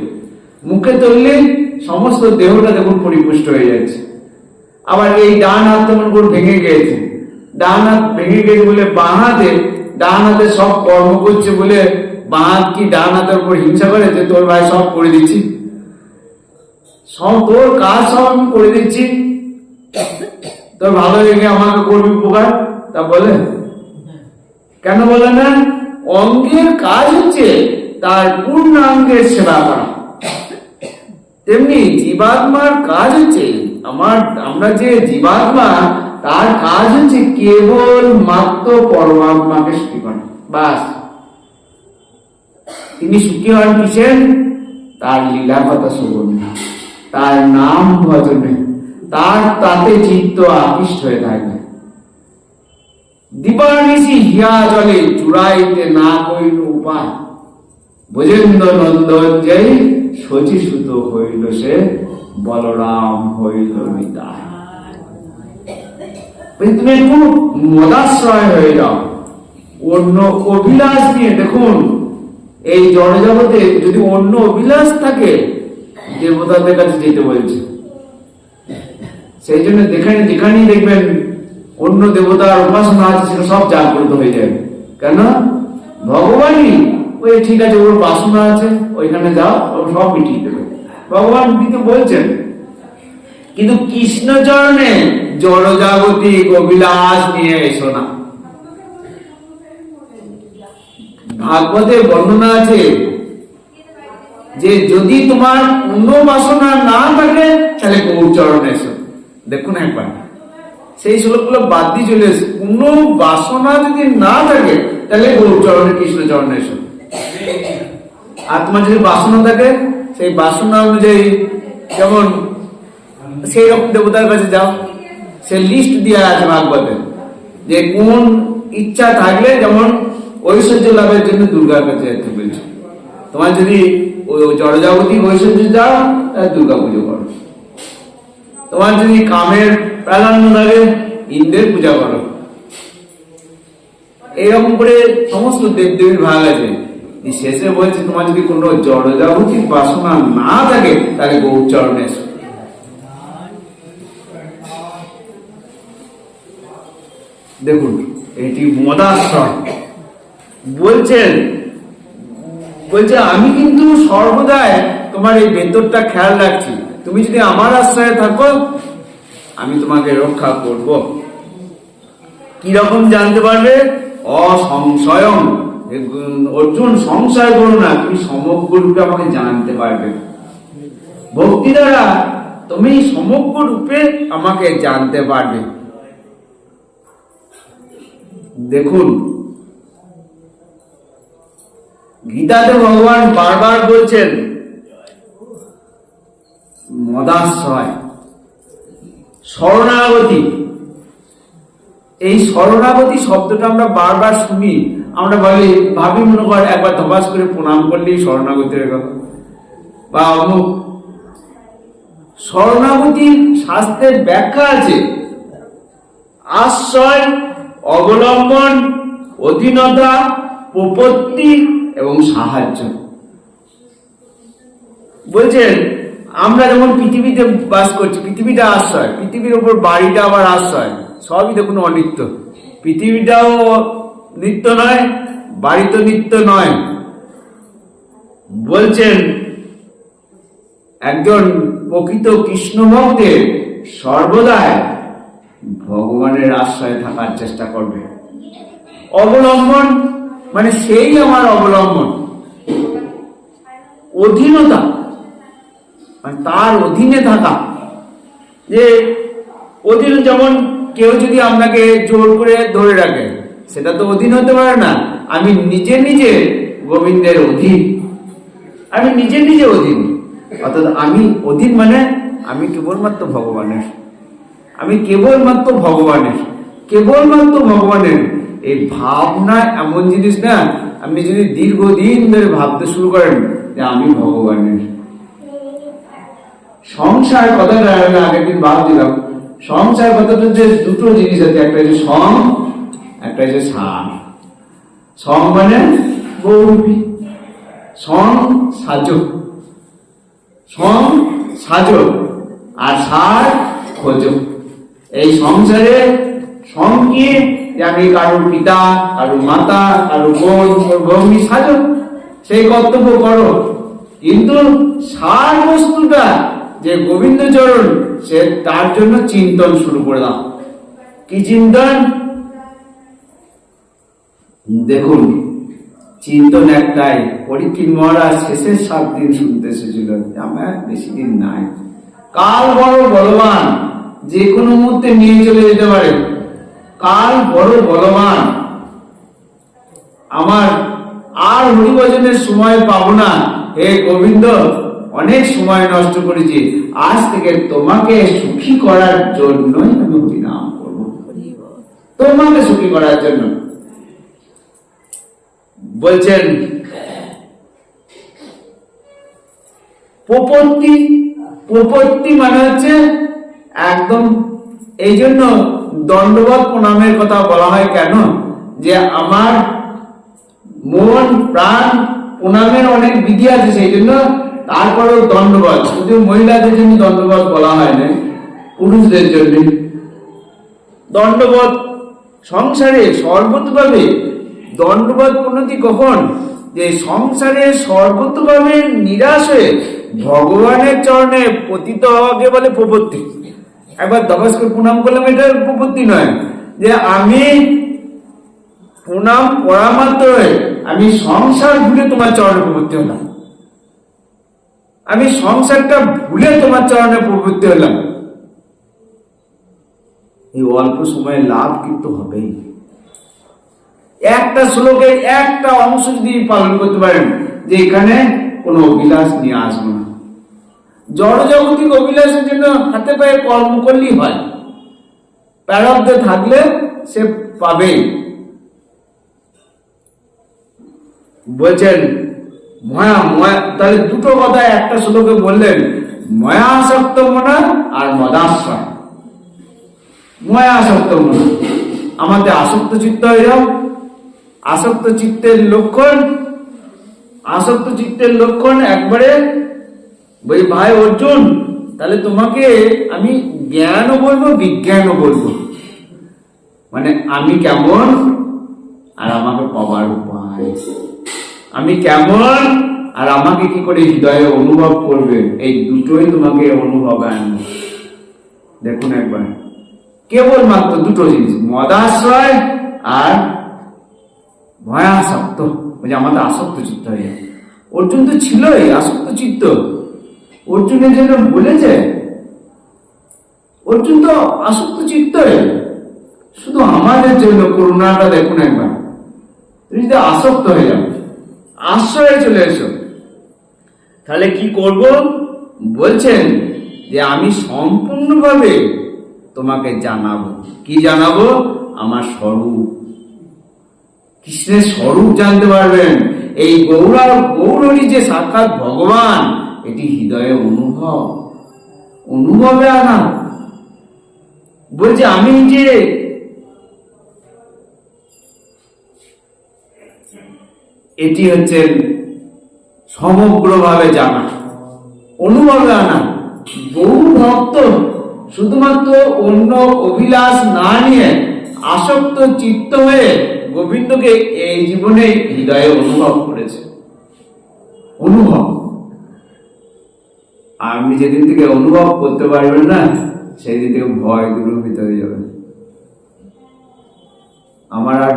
মুখে তুললে সমস্ত দেহটা দেখুন পরিপুষ্ট হয়ে যাচ্ছে। আবার এই ডান হাত তেমন করে ভেঙে গিয়েছে, ডান হাত ভেঙে গেছে বলে বাঁ হাতে, ডান হাতে সব কর্ম করছে বলে বাঁ হাত কি ডান হাতের উপর হিংসা করে যে তোর ভাই সব করে দিচ্ছি, সব তোর কাজ সব আমি করে দিচ্ছি, তোর ভালো লেগে আমাকে করবি উপকার, তা বলে? কেন বলে না? অঙ্গের কাজ হচ্ছে তার পূর্ণাঙ্গের সেবা করা। তেমনি জীবাত্মার কাজ হচ্ছে, আমরা যে জীবাত্মা, তার কাজ হচ্ছে কেবল মাত্র পরমাত্মাকে সুখী করা, বাস। তিনি সুখী হন কিসের? তার লীলা কথা শ্রবণে, তার নাম ভজনে, তাতে চিত্ত আকৃষ্ট হয়ে থাকবে। দীপানিশি হিয়া জলে চূড়াইতে না কইল উপায়, ব্রজেন্দ্র নন্দন যেই শচী সুত হইল সে, বলরাম হইল নিতাই। তুমি একটু মদাশ্রয় হয়ে যাও, অন্য অভিলাষ নিয়ে। দেখুন, এই জড়জগতে যদি অন্য অভিলাষ থাকে, দেবতাদের কাছে যেতে বলছে। সেই জন্য যেখানেই দেখবেন অন্য দেবতার উপাসনা আছে, সেটা সব জাগ্রত হয়ে যাবে। কেন? ভগবানই ওই ঠিক আছে, ওর বাসনা আছে, ওইখানে যাও, ওর সব মিটিয়ে দেবে, ভগবান দিতে বলছেন। কিন্তু কৃষ্ণচরণে জড়জাগতিক অভিলাষ নিয়ে এসো না। ভাগবতে বর্ণনা আছে যে যদি তোমার অন্য বাসনা না থাকে, তাহলে গৌরচরণে এসো। দেখুন একবার সেই শ্লোকগুলো বাদ দিয়ে চলে এসে, কোন বাসনা যদি না থাকে, তাহলে গৌরচরণে, কৃষ্ণচরণে এসো। আর তোমার যদি বাসনা থাকে, সেই বাসনা অনুযায়ী, যেমন সেই রকম দেবতার কাছে যাও, সে লিস্ট দেওয়া আছে ভাগবতে, যে কোন ইচ্ছা থাকলে, যেমন ঐশ্বর্য লাভের জন্য দুর্গার কাছে যেতে বলছে। তোমার যদি ওই জড়জাগতিক ঐশ্বর্য যাও, তাহলে দুর্গা পুজো করো। তোমার যদি কামের প্রাধান্য থাকে, ইন্দ্রের পূজা করো। এইরকম করে সমস্ত দেবদেবীর ভাগ আছে। শেষে বলছে তোমার যদি কোনো জড়জাগতিক বাসনা না থাকে, তাহলে গৌরচরণে এসো। দেখুন, এটি মদাশ্রয়। বলছে আমি কিন্তু সর্বদাই তোমার এই ভেতরটা খেয়াল রাখছি, তুমি যদি আমার আশ্রয়ে থাকো, আমি তোমাকে রক্ষা করব। কিরকম জানতে পারবে? অসংশয়ম। অর্জুন, সংশয় করো না, তুমি সমগ্র রূপে আমাকে জানতে পারবে। ভক্তি দ্বারা তুমি সমগ্র রূপে আমাকে জানতে পারবে। দেখুন, গীতাতে ভগবান বারবার বলছেন মদাশ্রয়, শরণাগতি। এই শরণাগতি শব্দটা আমরা বারবার শুনি, আমরা ভাবি মনে কর একবার ধপাস করে প্রণাম করলেই শরণাগতির কথা, বা অমুক। শরণাগতির শাস্ত্রের ব্যাখ্যা আছে, আশ্রয়, অবলম্বন, অধীনতা, প্রপত্তি এবং সাহায্য। বলছেন আমরা যেমন পৃথিবীতে বাস করছি, পৃথিবীটা আশ্রয়, পৃথিবীর উপর বাড়িটা আবার আশ্রয়। সবই দেখুন অনিত্য। পৃথিবীটাও নিত্য নয়, বাড়ি তো নিত্য নয়। বলছেন একজন প্রকৃত কৃষ্ণ ভক্তের সর্বদাই ভগবানের আশ্রয়ে থাকার চেষ্টা করবে। অবলম্বন মানে সেই আমার অবলম্বন। অধীনতা মানে তার অধীনে থাকা। যে অধীন, যেমন কেউ যদি আপনাকে জোর করে ধরে রাখে, সেটা তো অধীন হতে পারে না। আমি নিজে নিজে গোবিন্দের অধীন, আমি নিজে নিজে অধীন। অর্থাৎ আমি অধীন মানে আমি কেবলমাত্র ভগবানের, আমি কেবলমাত্র ভগবানের, কেবলমাত্র ভগবানের। এই ভাবনা এমন জিনিস না, আপনি যদি দীর্ঘদিন ধরে ভাবতে শুরু করেন যে আমি ভগবানের। সংসার কথাটা আমি আগের দিন ভাবছিলাম, সংসার কথাটা যে দুটো জিনিস আছে, একটা হচ্ছে সং, একটা হচ্ছে সার। সং মানে বহুরূপী, সং সাজক, সং সাজক আর সার খোঁজক। এই সংসারে সং কি, যে আমি কারোর পিতা, কারোর মাতা, কারোর বোন, ভগ্নী সাজক, সেই কর্তব্য করো। কিন্তু সার বস্তুটা যে গোবিন্দচরণ, সে তার জন্য চিন্তন শুরু করে দাও। কি চিন্তন? দেখুন, চিন্তন একটাই, পরীক্ষিত মহারাজ শেষের 7 দিন শুনতে এসেছিল, আমার বেশি দিন নাই। কাল বড় বলবান, যে কোনো মুহূর্তে নিয়ে চলে যেতে পারে। কাল বড় বলবান, আমার আর হরিভজনের সময় পাবো না। হে গোবিন্দ, অনেক সময় নষ্ট করেছি, আজ থেকে তোমাকে সুখী করার জন্যই আমি হরিনাম করব, তোমাকে সুখী করার জন্য। বলছেন প্রপত্তি, প্রপত্তি মানে হচ্ছে একদম, এই জন্য দণ্ডবত প্রণামের কথা বলা হয়। কেন? যে আমার মন প্রাণ প্রণামের অনেক বিধি আছে, সেই জন্য তারপরেও দণ্ডবত, শুধু মহিলাদের জন্য দণ্ডবত বলা হয় না, পুরুষদের জন্য দণ্ডবত। সংসারে সর্বতভাবে দণ্ডবত পরিণতি কখন? যে সংসারে সর্বতভাবে নিরাশ হয়ে ভগবানের চরণে পতিত হওয়াকে বলে প্রপত্তি। একবার দবাস করে প্রণাম করলাম, এটা প্রপত্তি নয়। যে আমি প্রণাম করা মাত্র আমি সংসার ভুলে তোমার চরণে প্রবৃত্তি হলাম, আমি সংসারটা ভুলে তোমার চরণে প্রবৃত্তি হলাম। এই অল্প সময়ে লাভ কিন্তু হবেই। একটা শ্লোকে একটা অংশ যদি পালন করতে পারেন, যে এখানে কোনো অভিলাষ নিয়ে আসবো না, জড়জাগতিক অভিলাষের জন্য হাতে পায়ে কর্ম করলেই হয়, প্রারব্ধে থাকলে সে পাবে। বলছেন ময়া, ময়া, তাহলে দুটো কথা একটা শ্লোকে বললেন, ময়াসক্ত মনা আর মদাশ্রয়। ময়াসক্ত মনা, আমাদের আসক্ত চিত্ত হয়ে যাও। আসক্ত চিত্তের লক্ষণ, আসক্ত চিত্তের লক্ষণ একবারে বই ভাই অর্জুন, তাহলে তোমাকে আমি জ্ঞানও বলবো বিজ্ঞানও বলবো, মানে আমি কেমন আর আমাকে পাওয়ার উপায়, আমি কেমন আর আমাকে কি করে হৃদয়ে অনুভব করবে, এই দুটোই তোমাকে অনুভব আনবে। দেখুন একবার, কেবলমাত্র দুটো জিনিস, মদাশ্রয় আর ভয়াসক্ত, যে আমাদের আসক্ত চিত্ত হয়ে যায়। অর্জুন তো ছিলই আসক্ত চিত্ত, অর্জুনের জন্য বলেছে, অর্জুন তো আসক্ত চিত্ত, শুধু আমাদের জন্য করুণাটা দেখুন একবার। তুমি যদি আসক্ত হয়ে যাও, আশ্রয়ে চলে এসো, তাহলে কি করব? বলছেন যে আমি সম্পূর্ণভাবে তোমাকে জানাবো। কি জানাবো? আমার স্বরূপ, কৃষ্ণের স্বরূপ জানতে পারবেন। এই গৌরহরি যে সাক্ষাৎ ভগবান, এটি হৃদয়ে অনুভব, অনুভবে আনা। বলছে আমি যে এটি হচ্ছে সমগ্রভাবে জানা, অনুভবে আনা। বহু ভক্ত শুধুমাত্র অন্য অভিলাষ না নিয়ে আসক্ত চিত্ত হয়ে গোবিন্দকে এই জীবনে হৃদয়ে অনুভব করেছে। অনুভব, আপনি যেদিন থেকে অনুভব করতে পারবেন না, সেই দিন থেকে ভয় দূরীভূত হয়ে যাবে। আমার আর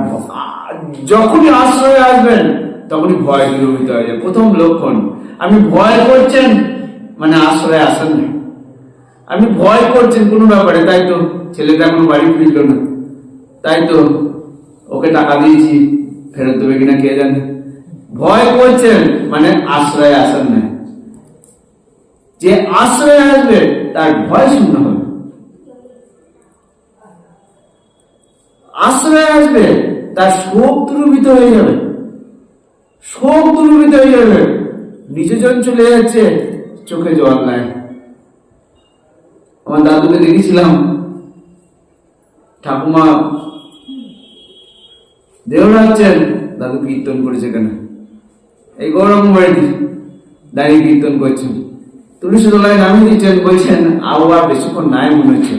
যখনই আশ্রয় আসবেন তখনই ভয় দূরীভূত হয়ে যাবে। প্রথম লক্ষণ, আপনি ভয় করছেন মানে আশ্রয় আসেন না। আপনি ভয় করছেন কোনো ব্যাপারে, তাই তো ছেলেটা এখন বাড়ি ফিরল না, তাই তো ওকে টাকা দিয়েছি, ফেরত দেবে কিনা কে জানে। ভয় করছেন মানে আশ্রয় আসেন না। যে আশ্রয় আসবে তার ভয় শূন্য হবে, আশ্রয় আসবে তার শোক দূরীভূত হয়ে যাবে, শোক দূরীভূত হয়ে যাবে। নিজজন চলে যাচ্ছে, চোখে জল নাই। আমার দাদুকে দেখেছিলাম, ঠাকুমা দেহ রাখছেন, দাদু কীর্তন করেছে কেন? এই গৌরব বাড়ি দাঁড়িয়ে কীর্তন করছেন, তুলসী তলায় নামিয়ে দিচ্ছেন, বলছেন আবহাওয়া বেশিক্ষণ নাই মনে হচ্ছে।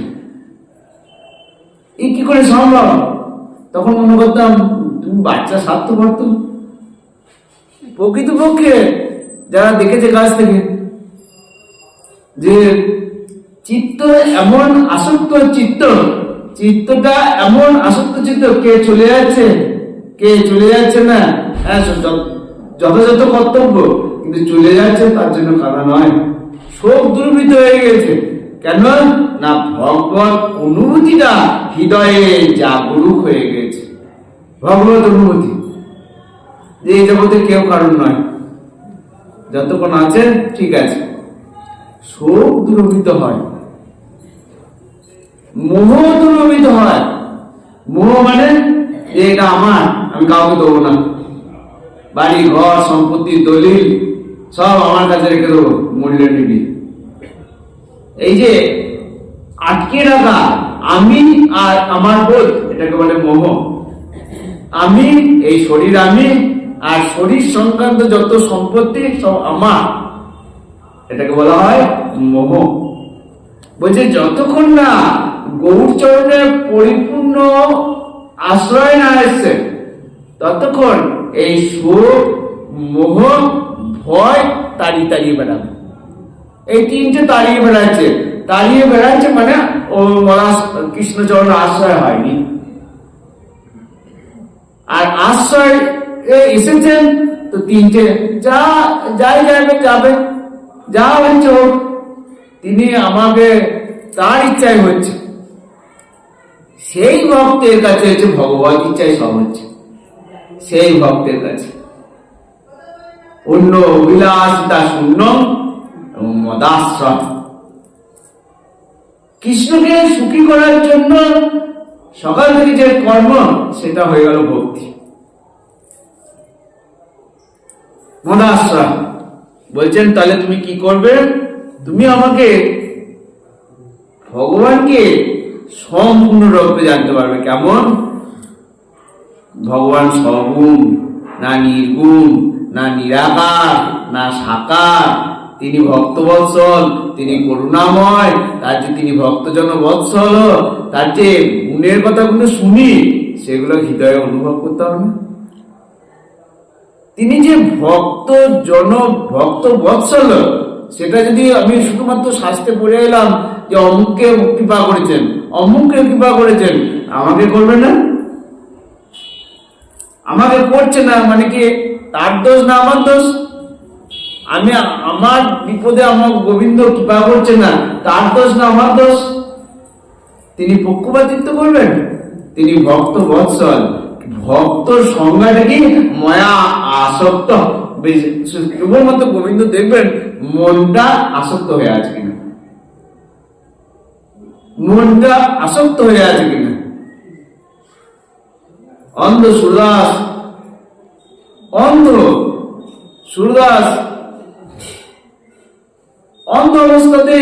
এই কি করে সম্ভব? তখন মনে করতাম তুমি বাচ্চা স্বার্থপর। তো প্রকৃতপক্ষে যারা দেখেছে কাছ থেকে যে চিত্ত এমন আসক্ত চিত্ত, চিত্তটা এমন আসক্ত চিত্ত, কে চলে যাচ্ছে কে চলে যাচ্ছে না, হ্যাঁ যথাযথ কর্তব্য, কিন্তু চলে যাচ্ছে তার জন্য কারণ নয়, শোক দুর্বৃত হয়ে গেছে। কেন না ভগবত অনুভূতিটা হৃদয়ে জাগরুক হয়ে গেছে। ভগবত অনুভূতি যে এই জগতে কেউ কারণ নয়, যতক্ষণ আছে ঠিক আছে। শোক দূরভূত হয়, মোহ দূরভূত হয়। মোহ মানে যে এটা আমার, আমি কাউকে দেবো না, বাড়ি ঘর সম্পত্তি দলিল সব আমার কাছে রেখে দেবো, মূল্য নিবি। এই যে আটকে রাখা আমি আর আমার বোধ, এটাকে বলে মোহ। আমি এই শরীর, আমি আর শরীর সংক্রান্ত যত সম্পত্তি সব আমার, এটাকে বলা হয় মোহ। বলছে যতক্ষণ না গৌর চরণে পরিপূর্ণ আশ্রয় না এসছে, ততক্ষণ এই শোক মোহ ভয় তাড়িয়ে বেড়াবে। এই তিনটে তাড়িয়ে বেড়াচ্ছে মানে ও কৃষ্ণচরণ আশ্রয় হয়নি। আর আশ্রয় এসেছেন তো তিনটে যাই যাবে যা হচ্ছে হোক, তিনি আমাকে তার ইচ্ছাই হচ্ছে। সেই ভক্তের কাছে হচ্ছে ভগবত ইচ্ছাই সব হচ্ছে, সেই ভক্তের কাছে। অন্য অভিলাষিতা শূন্য এবং মদাশ্রয়। কৃষ্ণকে সুখী করার জন্য সকাল থেকে যে কর্ম, সেটা হয়ে গেল ভক্তি। মদাশ্রয় বলছেন তাহলে তুমি কি করবে? তুমি আমাকে ভগবানকে সম্পূর্ণরূপে জানতে পারবে। কেমন? ভগবান সগুণ, না নির্গুণ, না নিরাকার, না সাকার। তিনি ভক্তবৎসল, তিনি করুণাময়, তার যে তিনি ভক্তজন বৎসল, তার যে গুণের কথাগুলো শুনি সেগুলো হৃদয়ে অনুভব করতে হবে। তিনি যে ভক্ত বৎসল, সেটা যদি আমি শুধুমাত্র শাস্ত্রে পড়ে এলাম যে অমুককে কৃপা করেছেন, অমুককে কৃপা করেছেন, আমাকে করবে না, আমাকে করছে না মানে কি তার দোষ না আমার দোষ? আমি আমার বিপদে আমার গোবিন্দ কৃপা করছে না, তার দোষ না আমার দোষ? তিনি পক্ষপাতিত্ব করবেন? তিনি ভক্ত বৎসল। ভক্তর সংজ্ঞাটা কি? মায়া আসক্ত। কেবলমাত্র গোবিন্দ দেখবেন মনটা আসক্ত হয়ে আছে কিনা, মনটা আসক্ত হয়ে আছে কিনা। অন্ধ সুরদাস অন্ধ অবস্থাতে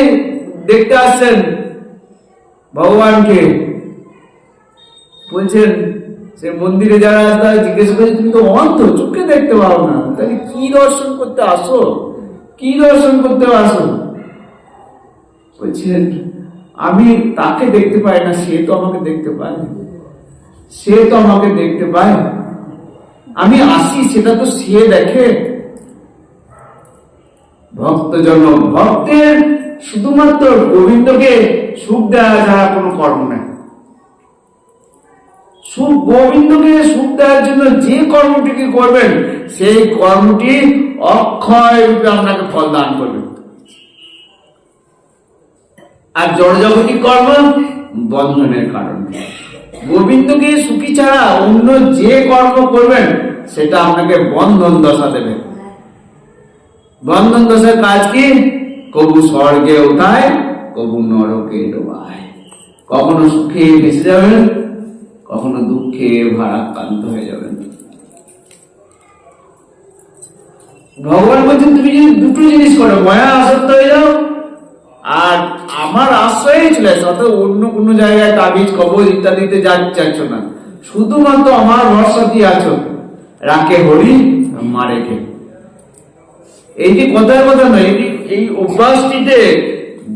দেখতে আসছেন ভগবানকে। বলছেন সে মন্দিরে যারা আসে জিজ্ঞেস করছে তুমি তো অন্ধ, চোখে দেখতে পাও না, তাহলে কি দর্শন করতে আসো? বলছেন আমি তাকে দেখতে পাই না, সে তো আমাকে দেখতে পায়, আমি আসি সেটা তো সে দেখে। ভক্তের শুধুমাত্র গোবিন্দকে সুখ দেওয়া ছাড়া কোনো কর্ম নাই। গোবিন্দকে সুখ দেওয়ার জন্য যে কর্মটিকে করবেন, সেই কর্মটি অক্ষয় রূপে আপনাকে ফল দান করবে। আর জড়জগতিক কর্ম বন্ধনের কারণ। গোবিন্দকে সুখী ছাড়া অন্য যে কর্ম করবেন সেটা আপনাকে বন্ধন দশা দেবে। বন্ধন দশার কাজ কি? কবু স্বর্গে ওঠায়, কবু নরকে ডোবায়। কখনো সুখে ভেসে যাবেন, কখনো দুঃখে ভারাক্রান্ত হয়ে যাবেন। ভগবান বলছেন তুমি যদি দুটো জিনিস করো, মায়া আসক্ত হয়ে যাও আর আমার আশ্রয়ে চলে আসো, অর্থাৎ অন্য কোনো জায়গায় তাবিজ কবজ ইত্যাদিতে যাচ্ছ না, শুধুমাত্র আমার ভরসাতেই আছো। রাখে হরি মারে কে, এইটি কথার কথা নয়, এই অভ্যাসটিতে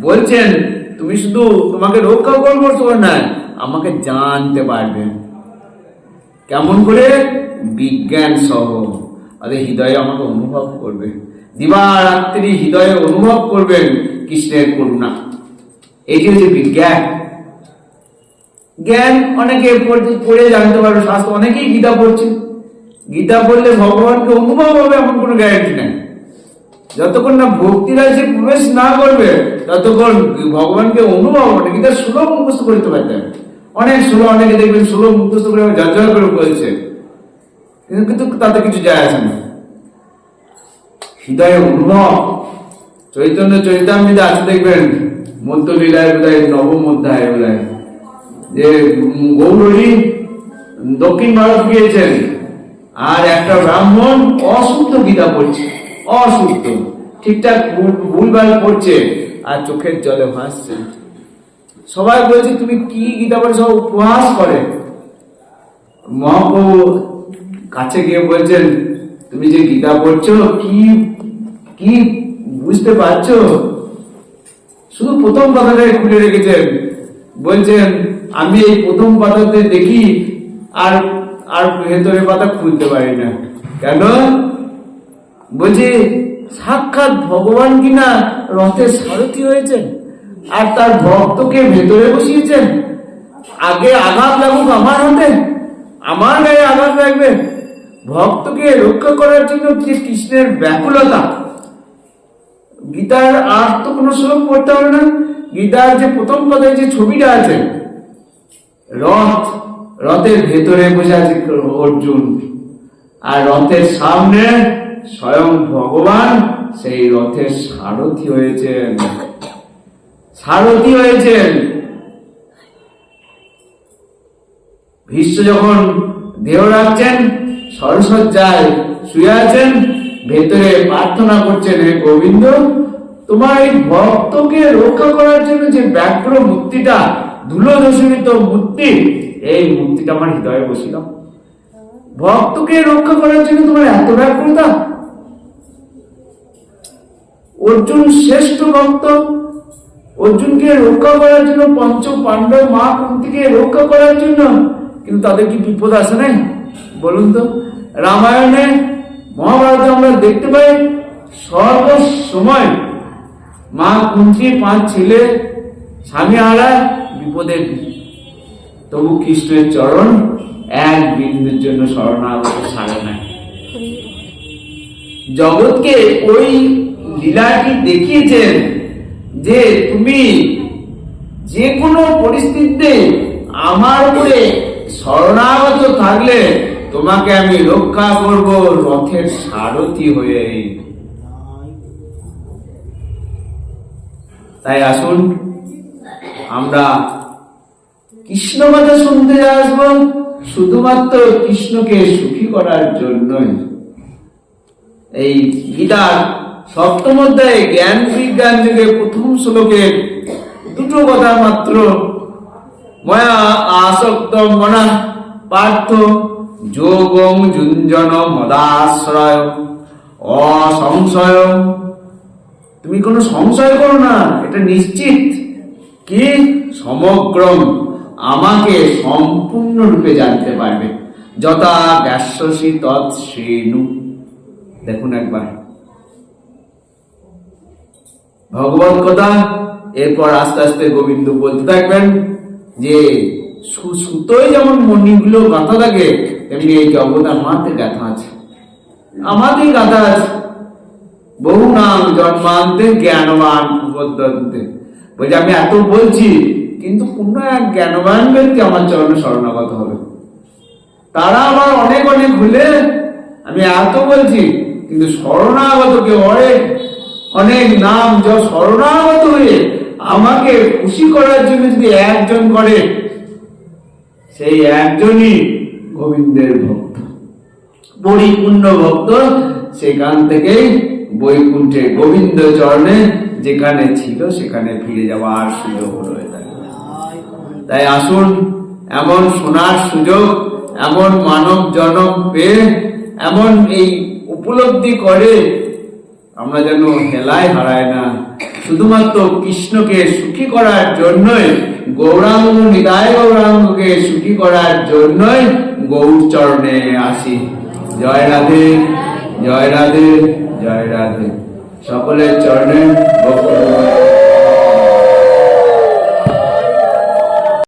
বলছেন তুমি শুধু তোমাকে রক্ষা করবো না, আমাকে জানতে পারবে। কেমন করে? বিজ্ঞান সহ, হৃদয়ে আমাকে অনুভব করবে, দিবারাত্রি হৃদয়ে অনুভব করবেন কৃষ্ণের করুণা। এটি হচ্ছে বিজ্ঞান। জ্ঞান অনেকে পড়ে জানতে পারবে, শাস্ত্র অনেকেই গীতা পড়ছে, গীতা পড়লে ভগবানকে অনুভব হবে এমন কোনো গ্যারান্টি নেই। যতক্ষণ না ভক্তিরা সে প্রবেশ না করবে ততক্ষণ ভগবানকে অনুভব হবে। গীতার শ্লোক মুখস্থ করতে পারতে হবে, অনেক শ্লোক, অনেকে দেখবেন শ্লোক মুখস্থ করে জয় করে বলছে, কিন্তু তাতে কিছু যায় আসে না। হৃদয়ে অনুভব। চৈতন্য চৈতামৃতে আছে দেখবেন, মধ্যলীলায় বোধহয় নবম অধ্যায় বোধহয়, যে গৌরী দক্ষিণ ভারত গিয়েছেন আর একটা ব্রাহ্মণ অশুদ্ধ গীতা পড়ছে, অশুদ্ধ, ঠিকঠাক ভুলভাল পড়ছে আর চোখের জলে ভাসছে। সবাই বলছে তুমি কি গীতা পড়ে, সব উপহাস করে। মহাপ্রভু কাছে গিয়ে বলছেন তুমি যে গীতা পড়ছো কি কি বুঝতে পারছো? শুধু প্রথম পাতাটাই খুলে রেখেছেন, বলছেন আমি এই প্রথম পাতাতে দেখি আর আর ভেতরের পাতা খুলতে পারি না। কেন? বলছে সাক্ষাৎ ভগবান কিনা রথের সারথি হয়েছেন আর তার ভক্তকে ভেতরে বসিয়েছেন। আগে আঘাত লাগুক আমার হাতে, আমার গায়ে আঘাত লাগবে। ভক্তকে রক্ষা করার জন্য যে কৃষ্ণের ব্যাকুলতা, গীতার আর তো কোনো শ্লোক পড়তে হবে না। গীতার যে প্রথম পদে যে ছবিটা আছে, রথের ভেতরে বসে আছে অর্জুন, আর রথের সামনে স্বয়ং ভগবান সেই রথের সারথি হয়েছেন, সারথি হয়েছেন। ভীষ্ম যখন দেহ রাখছেন, সরসজ্জায় শুয়ে আছেন, ভেতরে প্রার্থনা করছেন, হে গোবিন্দ তোমার এই ভক্তকে রক্ষা করার জন্য যে ব্যাঘ্র মূর্তিটা, ধুলো দূষিত মূর্তি, এই মূর্তিটা আমার হৃদয়ে বসিল। ভক্তকে রক্ষা করার জন্য তোমার এত ব্যাকুলতা। অর্জুন শ্রেষ্ঠ ভক্ত, অর্জুনকে রক্ষা করার জন্য, পঞ্চ পাণ্ডব মা কুন্তিকে রক্ষা করার জন্য, কিন্তু তাদের কি বিপদ আসে নাই বলুন তো? রামায়ণে মহাভারতে আমরা দেখতে পাই সর্বসময় মা কুন্তির 5 ছেলে স্বামী হারায়, বিপদের, তবু কৃষ্ণের চরণ এক বিন্দুর জন্য শরণাগত ছাড়ে নাই। জগৎকে ওই লীলাটি দেখিয়েছেন যে তুমি যে কোনো পরিস্থিতিতে আমার উপরে শরণাগত থাকলে তোমাকে আমি রক্ষা করব রথের সারথি হয়ে। তাই আসুন আমরা কৃষ্ণ কথা শুনতে আসবো শুধুমাত্র কৃষ্ণকে সুখী করার জন্যই। এই গীতার সপ্তম অধ্যায়ে জ্ঞান বিজ্ঞান যুগে প্রথম শ্লোকের দুটো কথা মাত্র, ময়া আসক্ত মনা পার্থ যোগং যুঞ্জন মদাশ্রয় অসংশয়। তুমি কোনো সংশয় করো না, এটা নিশ্চিত কি সমগ্রম, আমাকে সম্পূর্ণরূপে জানতে পারবে। যথা ব্যাস্যসি তৎ শ্রেণু। দেখুন একবার ভগবত কথা, এরপর আস্তে আস্তে গোবিন্দ বলতে থাকবেন যে সুতোয় যেমন মণিগুলো গাঁথা থাকে, তেমনি এই জগৎ আমাদের গাঁথা আছে, আমাদের গাঁথা আছে। বহু নাম জন্মান্তে জ্ঞানবান বলতে বলছে আমি এত বলছি, কিন্তু কোন এক জ্ঞানবান ব্যক্তি আমার চরণে শরণাগত হবে। তারা আবার অনেক অনেক হলে, আমি এত বলছি, কিন্তু শরণাগত কেউ অনেক নাম যা শরণাগত হয়ে আমাকে খুশি করার জন্য যদি একজন করে, সেই একজনই গোবিন্দের ভক্ত, পরিপূর্ণ ভক্ত। সেখান থেকেই বৈকুণ্ঠে গোবিন্দ চরণে যেখানে ছিল সেখানে ফিরে যাওয়ার সুযোগ রয়ে থাকে। তাই আসুন, এমন শোনার সুযোগ, এমন মানব জনম পেয়ে, এমন এই উপলব্ধি করে আমরা যেন হেলায় হারায় না, শুধুমাত্র কৃষ্ণকে সুখী করার জন্যই, গৌরাঙ্গ নিতাই গৌরাঙ্গকে সুখী করার জন্যই গৌর চরণে আসি। জয় রাধে, জয় রাধে, জয় রাধে। সকলের চরণে